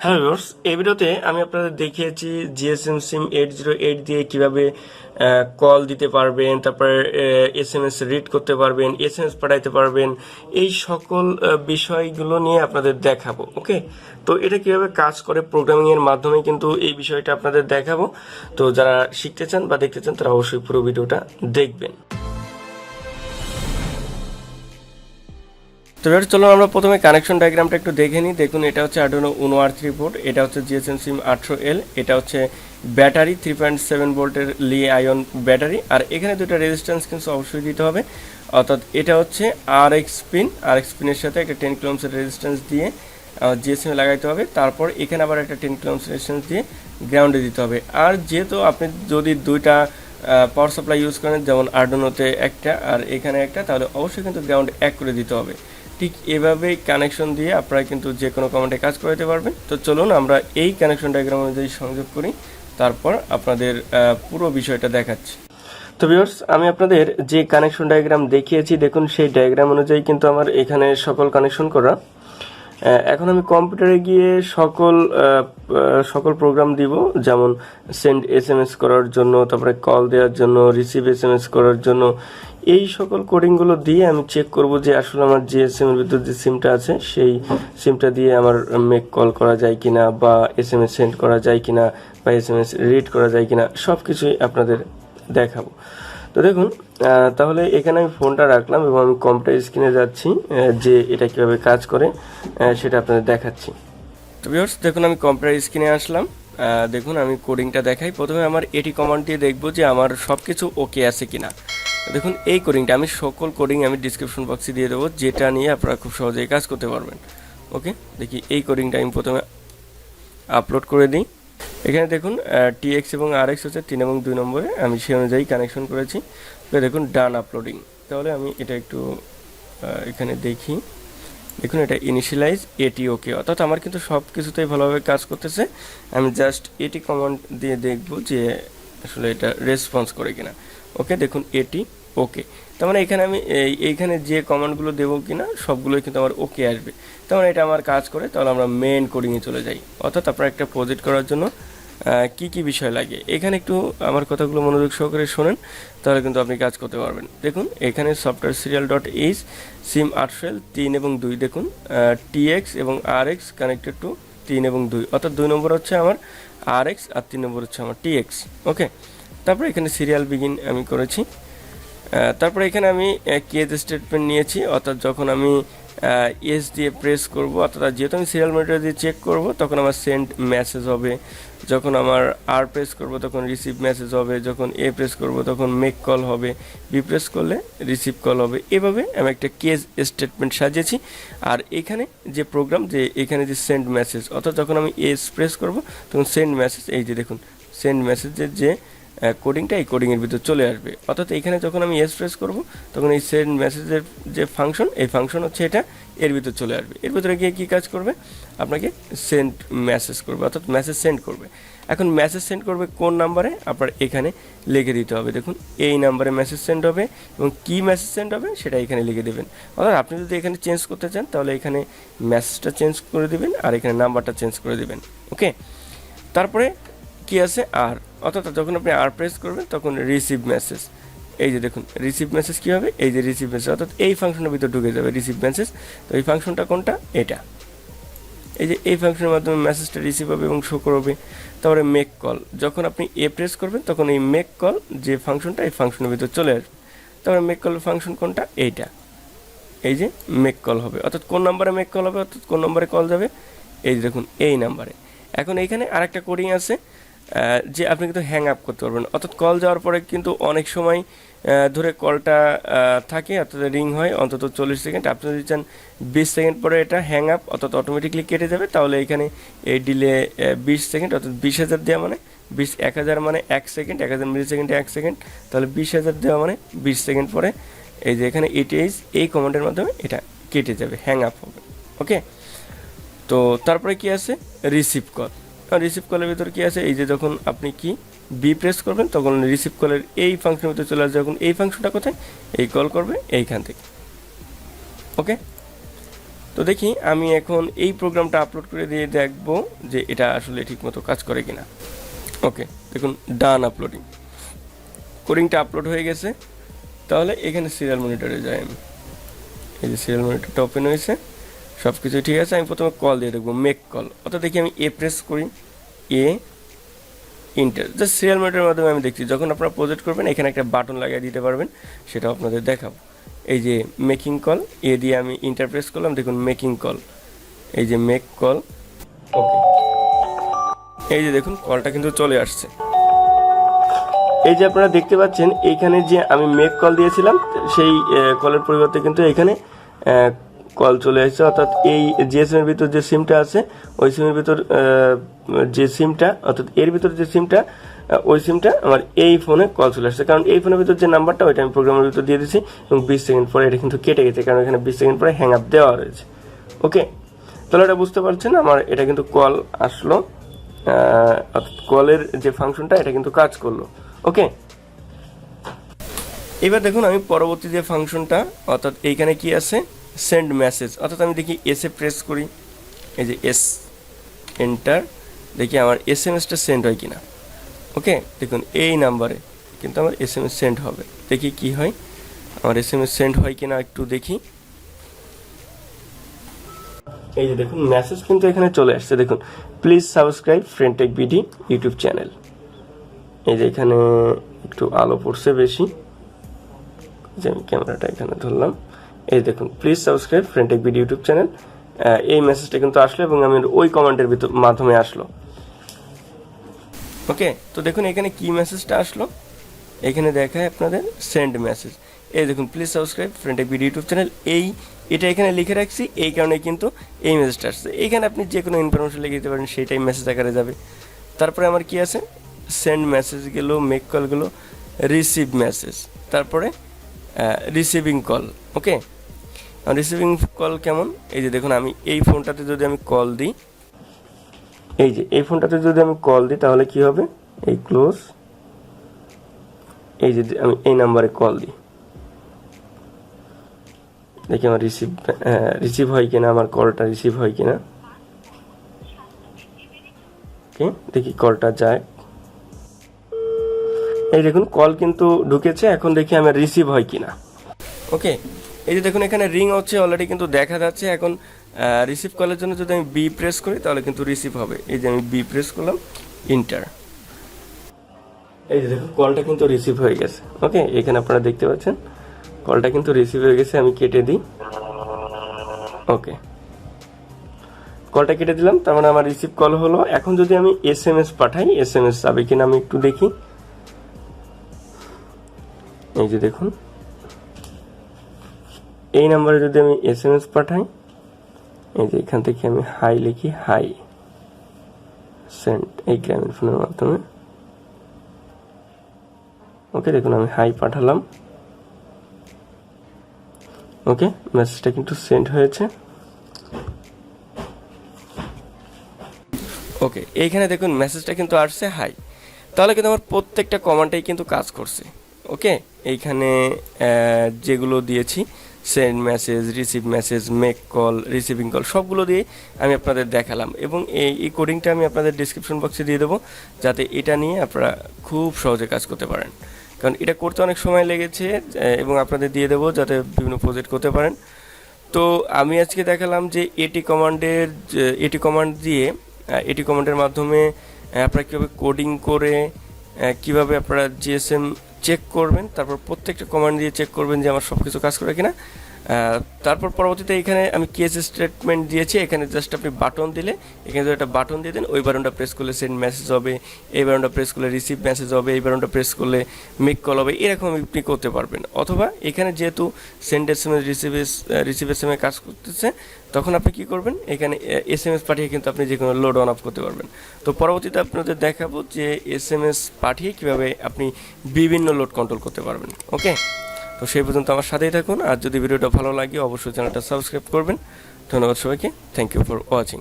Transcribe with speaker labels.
Speaker 1: Hello viewers, এই ভিডিওতে আমি আপনাদের দেখিয়েছি জিএসএম সিম 808 দিয়ে কিভাবে কল দিতে পারবেন, তারপরে এসএমএস রিড করতে পারবেন, এসএমএস পাঠাইতে পারবেন, এই সকল বিষয়গুলো নিয়ে আপনাদের দেখাবো। ওকে, তো এটা কিভাবে কাজ করে প্রোগ্রামিং এর মাধ্যমে কিন্তু এই বিষয়টা আপনাদের দেখাবো। তো যারা শিখতে চান বা দেখতে চান তারা অবশ্যই পুরো ভিডিওটা দেখবেন। তো এবার চলো আমরা প্রথমে কানেকশন ডায়াগ্রামটা একটু দেখে নিই। দেখুন, এটা হচ্ছে আরডুইনো উনো R3 পোর্ট, এটা হচ্ছে জিএসএম সিম 800L, এটা হচ্ছে ব্যাটারি 3.7 ভোল্টের লি আয়ন ব্যাটারি, আর এখানে দুটো রেজিস্ট্যান্স কিন্তু অবশ্যই দিতে হবে। অর্থাৎ এটা হচ্ছে RX পিনের সাথে একটা 10 কিলো ওহমের রেজিস্ট্যান্স দিয়ে জিএসএমে লাগাইতে হবে। তারপর এখানে আবার একটা 10 কিলো ওহমের রেজিস্ট্যান্স দিয়ে গ্রাউন্ডে দিতে হবে। আর যেহেতু আপনি যদি দুইটা পাওয়ার সাপ্লাই ইউজ করেন, যেমন আরডুইনোতে একটা আর এখানে একটা, তাহলে অবশ্যই কিন্তু গ্রাউন্ড এক করে দিতে হবে। ঠিক এভাবেই কানেকশন দিয়ে আপনারা কিন্তু যে কোনো কমান্ডে কাজ করাতে পারবেন। তো চলুন আমরা এই কানেকশন ডায়াগ্রাম অনুযায়ী সংযোগ করি, তারপর আপনাদের পুরো বিষয়টা দেখাচ্ছি। তো ভিউয়ার্স, আমি আপনাদের যে কানেকশন ডায়াগ্রাম দেখিয়েছি, দেখুন সেই ডায়াগ্রাম অনুযায়ী কিন্তু আমার এখানে সকল কানেকশন করা। এখন আমি কম্পিউটারে গিয়ে সকল প্রোগ্রাম দিব, যেমন সেন্ড এসএমএস করার জন্য, তারপরে কল দেওয়ার জন্য, রিসিভ এসএমএস করার জন্য, এই সকল কোডিংগুলো দিয়ে আমি চেক করব যে আসলে আমার জিএসএম এর ভিতর যে সিমটা আছে সেই সিমটা দিয়ে আমার মেক কল করা যায় কিনা, বা এসএমএস সেন্ড করা যায় কিনা, বা এসএমএস রিড করা যায় কিনা, সব কিছুই আপনাদের দেখাবো। তো দেখুন, তাহলে এখানে আমি ফোনটা রাখলাম এবং আমি কম্পিউটার স্ক্রিনে যাচ্ছি, যে এটা কীভাবে কাজ করে সেটা আপনাদের দেখাচ্ছি। তো ভিউয়ার্স, দেখুন আমি কম্পিউটার স্ক্রিনে আসলাম। দেখুন আমি কোডিংটা দেখাই। প্রথমে আমার এটি কমান্ড দিয়ে দেখব যে আমার সব কিছু ওকে আছে কিনা। দেখুন এই কোডিংটা আমি সকল কোডিং আমি ডিসক্রিপশন বক্সে দিয়ে দেবো, যেটা নিয়ে আপনারা খুব সহজেই কাজ করতে পারবেন। ওকে, দেখি এই কোডিংটা আমি প্রথমে আপলোড করে দিই। এখানে দেখুন TX এবং RX হচ্ছে 3 এবং 2 নম্বরে, আমি সেই অনুযায়ী কানেকশন করেছি। তো দেখুন ডান আপলোডিং। তাহলে আমি এটা একটু এখানে দেখি। দেখুন এটা ইনিশিয়ালাইজ এটি ওকে, অর্থাৎ আমার কিন্তু সব কিছুতেই ভালোভাবে কাজ করতেছে। আমি জাস্ট এটি কমান্ড দিয়ে দেখব যে আসলে এটা রেসপন্স করে কিনা। ওকে, দেখুন এটি ওকে। তার মানে এখানে আমি এইখানে যে কমান্ডগুলো দেবো কিনা সবগুলোই কিন্তু আমার ওকে আসবে। তার মানে এটা আমার কাজ করে। তাহলে আমরা মেন কোডিংয়ে চলে যাই। অর্থাৎ আপনারা একটা প্রজেক্ট করার জন্য কি কি বিষয় লাগে, এখানে একটু আমার কথাগুলো মনোযোগ সহকারে শোনেন, তাহলে কিন্তু আপনি কাজ করতে পারবেন। দেখুন এখানে সফটওয়্যার সিরিয়াল ডট এইচ সিম 800L 3 এবং 2, দেখুন TX এবং RX কানেক্টেড টু 3 এবং 2, অর্থাৎ 2 নম্বর হচ্ছে আমার RX আর 3 নম্বর হচ্ছে আমার TX। ওকে, তারপরে এখানে সিরিয়াল বিগিন আমি করেছি। তারপরে এখানে আমি কেস স্টেটমেন্ট নিয়েছি, অর্থাৎ যখন আমি এস দিয়ে প্রেস করব, অর্থাৎ যেহেতু আমি সিরিয়াল মনিটর দিয়ে চেক করব, তখন আমার সেন্ড মেসেজ হবে। যখন আমার আর প্রেস করব তখন রিসিভ মেসেজ হবে। যখন এ প্রেস করব তখন মেক কল হবে। বি প্রেস করলে রিসিভ কল হবে। এভাবে আমি একটা কেস স্টেটমেন্ট সাজিয়েছি। আর এখানে যে প্রোগ্রাম, যে এখানে যে সেন্ড মেসেজ, অর্থাৎ যখন আমি এস প্রেস করব তখন সেন্ড মেসেজ, এই যে দেখুন সেন্ড মেসেজের যে কোডিংটা এই কোডিংয়ের ভিতর চলে আসবে। অর্থাৎ এখানে যখন আমি এস প্রেস করব তখন এই সেন্ড মেসেজের যে ফাংশন, এই ফাংশন হচ্ছে এটা এর ভিতর চলে আসবে। এর ভিতরে গিয়ে কী কাজ করবে, আপনাকে সেন্ড মেসেজ করবে, অর্থাৎ মেসেজ সেন্ড করবে। এখন মেসেজ সেন্ড করবে কোন নাম্বারে, আপনার এখানে লিখে দিতে হবে। দেখুন এই নাম্বারে মেসেজ সেন্ড হবে এবং কী মেসেজ সেন্ড হবে সেটা এখানে লিখে দেবেন। অর্থাৎ আপনি যদি এখানে চেঞ্জ করতে চান তাহলে এখানে মেসেজটা চেঞ্জ করে দেবেন আর এখানে নাম্বারটা চেঞ্জ করে দেবেন। ওকে, তারপরে কি আছে আর, অর্থাৎ যখন আপনি আর প্রেস করবেন তখন রিসিভ মেসেজ, এই যে দেখুন রিসিভ মেসেজ কী হবে, এই যে রিসিভ মেসেজ, অর্থাৎ এই ফাংশনের ভিতর ঢুকে যাবে রিসিভ মেসেজ। তো এই ফাংশনটা কোনটা, এটা, এই যে এই ফাংশনের মাধ্যমে মেসেজটা রিসিভ হবে এবং শো করবে। তারপরে মেক কল, যখন আপনি এ প্রেস করবেন তখন এই মেক কল যে ফাংশনটা এই ফাংশনের ভিতর চলে আসবে। তারপরে মেক কল ফাংশন কোনটা, এইটা, এই যে মেক কল হবে, অর্থাৎ কোন নাম্বারে মেক কল হবে, অর্থাৎ কোন নাম্বারে কল যাবে, এই যে দেখুন এই নাম্বারে। এখন এইখানে আরেকটা কোডিং আছে যে আপনি কিন্তু হ্যাং আপ করতে পারবেন, অর্থাৎ কল যাওয়ার পরে কিন্তু অনেক সময় ধরে কলটা থাকে, অর্থাৎ রিং হয় অন্তত 40 সেকেন্ড। আপনি যদি চান 20 সেকেন্ড পরে এটা হ্যাং আপ অর্থাৎ অটোমেটিকলি কেটে যাবে, তাহলে এখানে এই ডিলে 20 সেকেন্ড, অর্থাৎ 20,000 দেওয়া মানে 10,000 মানে 1 সেকেন্ড, 1000 মিলি সেকেন্ডে 1 সেকেন্ড, তাহলে 20,000 দেওয়া মানে 20 সেকেন্ড পরে এই যে এখানে ETH এই কমান্ডের মাধ্যমে এটা কেটে যাবে, হ্যাং আপ হবে। ওকে, তো তারপরে কি আছে, রিসিভ কল। রিসিভ কলের ভিতর কি আছে, এই যে যখন আপনি কি বি প্রেস করবেন তখন রিসিভ কলের এই ফাংশনের ভিতরে চলে আসবে। যখন এই ফাংশনটা কোথায়, এই কল করবে এইখান থেকে। ওকে, তো দেখি আমি এখন এই প্রোগ্রামটা আপলোড করে দিয়ে দেখব যে এটা আসলে ঠিকমতো কাজ করে কিনা। ওকে, দেখুন ডান আপলোডিং, কোডিংটা আপলোড হয়ে গেছে। তাহলে এখানে সিরিয়াল মনিটরে যাই আমি, এই যে সিরিয়াল মনিটরটা ওপেন হয়েছে, সব কিছু ঠিক আছে। আমি প্রথমে কল দিয়ে দেখবো, মেক কল, অর্থাৎ দেখি আমি এ প্রেস করি, এ ইন্টার, জাস্ট সিরিয়াল মনিটরের মাধ্যমে আমি দেখছি। যখন আপনারা প্রজেক্ট করবেন এখানে একটা বাটন লাগিয়ে দিতে পারবেন, সেটাও আপনাদের দেখাবো। এই যে মেকিং কল, এ দিয়ে আমি ইন্টার প্রেস করলাম, দেখুন মেকিং কল, এই যে মেক কল। ওকে, এই যে দেখুন কলটা কিন্তু চলে আসছে। এই যে আপনারা দেখতে পাচ্ছেন এইখানে যে আমি মেক কল দিয়েছিলাম সেই কলের পরিবর্তে কিন্তু এখানে কল চলে আসছে, অর্থাৎ এই জিএসএম এর ভিতর যে সিমটা আছে ওই সিমের ভিতর যে সিমটা, অর্থাৎ এর ভিতর যে সিমটা, ওই সিমটা আমার এই ফোনে কল চলে আসছে। কারণ এই ফোনের ভিতর যে নাম্বারটা ওইটা আমি প্রোগ্রামের ভিতর দিয়ে দিয়েছি এবং 20 সেকেন্ড পরে এটা কিন্তু কেটে গেছে, কারণ এখানে 20 সেকেন্ড পরে হ্যাং আপ দেওয়া রয়েছে। ওকে, তাহলে এটা বুঝতে পারছেন আমার এটা কিন্তু কল আসলো, অর্থাৎ কলের যে ফাংশনটা এটা কিন্তু কাজ করলো। ওকে, এবার দেখুন আমি পরবর্তী যে ফাংশনটা, অর্থাৎ এইখানে কি আছে, সেন্ড মেসেজ, অর্থাৎ আমি দেখি এসে প্রেস করি, এই যে এস এন্টার, দেখি আমার এসএমএসটা সেন্ড হয় কিনা। ওকে, দেখুন এই নাম্বারে কিন্তু আমার এসএমএস সেন্ড হবে, দেখি কি হয়, আমার এসএমএস সেন্ড হয় কিনা একটু দেখি। এই যে দেখুন মেসেজ কিন্তু এখানে চলে আসছে, দেখুন প্লিজ সাবস্ক্রাইব ফ্রেন্ডটেকবিডি ইউটিউব চ্যানেল। এই যে এখানে একটু আলো পড়ছে বেশি, যে আমি ক্যামেরাটা এখানে ধরলাম, এই দেখুন প্লিজ সাবস্ক্রাইব ফ্রেন্ডটেকবিডি ইউটিউব চ্যানেল, এই মেসেজটা কিন্তু আসলো এবং আমি ওই কমেন্টের মাধ্যমে আসলো। ওকে, তো দেখুন এখানে কি মেসেজটা আসলো, এখানে দেখায় আপনাদের সেন্ড মেসেজ। এই দেখুন প্লিজ সাবস্ক্রাইব ফ্রেন্ডটেকবিডি ইউটিউব চ্যানেল, এটা এখানে লিখে রাখছি, এই কারণে কিন্তু এই মেসেজটা আসছে। এইখানে আপনি যে কোনো ইনফরমেশন লিখে দিতে পারেন, সেইটাই মেসেজ আকারে যাবে। তারপরে আমার কি আছে, সেন্ড মেসেজ গেল, মেক কল গেল, রিসিভ মেসেজ, তারপরে রিসিভিং কল। ওকে, রিসিভিং কল কেমন, এই যে দেখুন আমি এই ফোনটাতে যদি আমি কল দিই, এই যে এই ফোনটাতে যদি আমি কল দিই তাহলে কি হবে, এই ক্লোজ, এই যে আমি এই নাম্বারে কল দিই, দেখি আমার রিসিভ হয় কিনা, আমার কলটা রিসিভ হয় কিনা। ওকে, দেখি কলটা যায়, এই দেখুন কল কিন্তু ঢুকেছে, এখন দেখি আমার রিসিভ হয় কিনা। ওকে, এই যে দেখুন এখানে রিং হচ্ছে অলরেডি কিন্তু দেখা যাচ্ছে। এখন রিসিভ কলের জন্য যদি আমি বি প্রেস করি তাহলে কিন্তু রিসিভ হবে, এই যে আমি বি প্রেস করলাম, ইন্টার, এই যে দেখুন কলটা কিন্তু রিসিভ হয়ে গেছে। ওকে, এখানে আপনারা দেখতে পাচ্ছেন কলটা কিন্তু রিসিভ হয়ে গেছে, আমি কেটে দিই। ওকে, কলটা কেটে দিলাম, তার মানে আমার রিসিভ কল হলো। এখন যদি আমি এসএমএস পাঠাই, এসএমএস যাবে কিনা আমি একটু দেখি। এই যে দেখুন এই নাম্বারে যদি আমি এসএমএস পাঠাই, এই যে এখান থেকে আমি হাই লিখি, হাই সেন্ড, এই গ্রামীণ ফোনের মাধ্যমে। ওকে, দেখুন আমি হাই পাঠালাম। ওকে, মেসেজটা কিন্তু সেন্ড হয়েছে। ওকে, এইখানে দেখুন মেসেজটা কিন্তু আসছে হাই, তাহলে কিন্তু আমার প্রত্যেকটা কমান্ডটাই কিন্তু কাজ করছে। ওকে, এইখানে যেগুলো দিয়েছি, send message, receive message, make call, receiving call, সবগুলো দিয়ে আমি আপনাদের দেখালাম এবং এই কোডিংটা আমি আপনাদের ডিসক্রিপশন বক্সে দিয়ে দেবো, যাতে এটা নিয়ে আপনারা খুব সহজে কাজ করতে পারেন। কারণ এটা করতে অনেক সময় লেগেছে এবং আপনাদের দিয়ে দেবো যাতে বিভিন্ন প্রজেক্ট করতে পারেন। তো আমি আজকে দেখালাম যে এটি কমান্ড দিয়ে, এটি কমান্ডের মাধ্যমে আপনারা কীভাবে কোডিং করে কিভাবে আপনারা জিএসএম চেক করবেন, তারপর প্রত্যেকটা কমান্ড দিয়ে চেক করবেন যে আমার সব কিছু কাজ করে কিনা। তারপর পরবর্তীতে এখানে আমি কেস স্টেটমেন্ট দিয়েছি, এখানে জাস্ট আপনি বাটন দিলে, এখানে যদি একটা বাটন দিয়ে দেন, ওই বাটনটা প্রেস করলে সেন্ড মেসেজ হবে, এই বাটনটা প্রেস করলে রিসিভ মেসেজ হবে, এই বাটনটা প্রেস করলে মেক কল হবে, এরকম আপনি করতে পারবেন। অথবা এখানে যেহেতু সেন্ড এসএমএস, রিসিভ এসএমএস কাজ করতেছে, তখন আপনি কি করবেন, এখানে এসএমএস পাঠিয়ে কিন্তু আপনি যে কোনো লোড অন অফ করতে পারবেন। তো পরবর্তীতে আপনাদের দেখাবো যে এসএমএস পাঠিয়ে কীভাবে আপনি বিভিন্ন লোড কন্ট্রোল করতে পারবেন। ওকে, তো সেই পর্যন্ত আমার সাথেই থাকুন। আর যদি ভিডিওটা ভালো লাগে অবশ্যই চ্যানেলটা সাবস্ক্রাইব করবেন। ধন্যবাদ সবাইকে, থ্যাংক ইউ ফর ওয়াচিং।